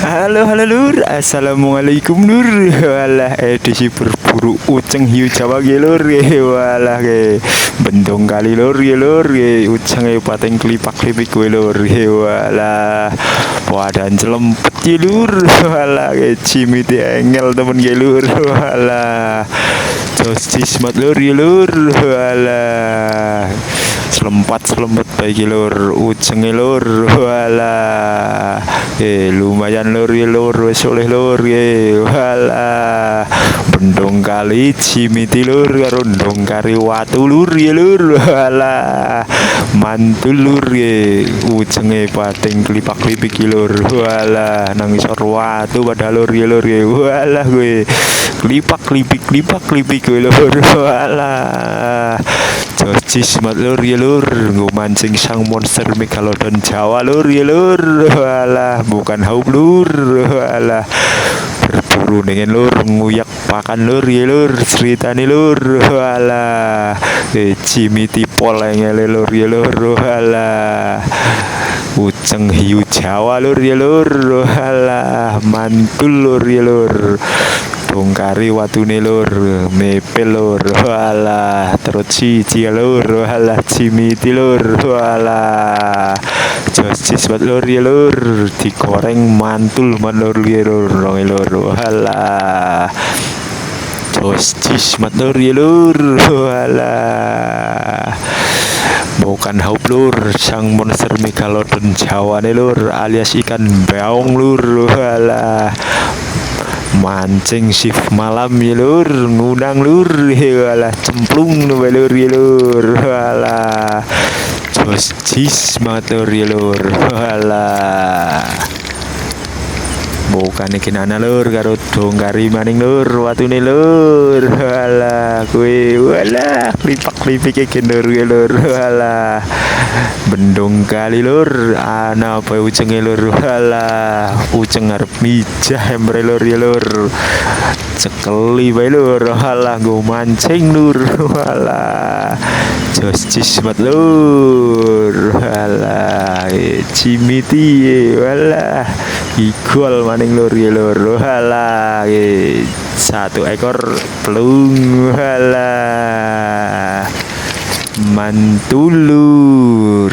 Halo lur, assalamualaikum lur. Walah edisi berburu uceng hiu Jawa ge lur. Walah ge bendong kali lur ge lur. Uceng e pateng klipak-klipik gue lur. Walah wadan celempet ge lur. Walah ge cimiti engel temen ge lur. Walah josis mat lur ge lur. Walah selempet baik lur ucenge lur. Walah lumayan lur ya lur, wis oleh lur ya. Walah bendong kali cimiti lur karo ndong kari watu lur ya lur. Walah mantul lur ya ucenge pating klipak-klipik lur. Walah nang isor watu pada lur ya lur ya. Walah gue klipak-klipik gue lur. Walah josis mat lur ya lur, nggo mancing sang monster megalodon Jawa lur ya lur. Walah bukan haup lur. Walah berburu dengan lur, nguyak pakan lur ya lur, ceritane lur. Walah cimiti polengele lur ya lur. Walah uceng hiu Jawa lur ya lur. Walah mantul lur ya lur, bongkari watune lur, mepel lur. Walah terus siji lur. Walah cimiti lur. Walah josis buat lur ya lur, digoreng mantul man lur ya lur. Rong lur. Walah josis mat lur ya lur. Walah bukan haup lur, sang monster megalodon Jawa nih lur, alias ikan beong lur. Walah mancing shift malam ya lur, ngundang lur. Walah cemplung lur ya lur. Walah josis mat lur ya lur. Walah bukan ikin ana lur karo dongkari maning lur watune lur. Walah kuwi walah klipak-klipik ikin lur ya lur. Walah bendong kali lur, ana apa ucenge lur. Walah uceng arep mijah embre lur ya lur, cekeli bae lur. Walah nggo mancing lur. Walah josis mat lur. Walah cimiti. Walah igol maning lur ya lur. Walah satu ekor pelung. Walah mantul lur.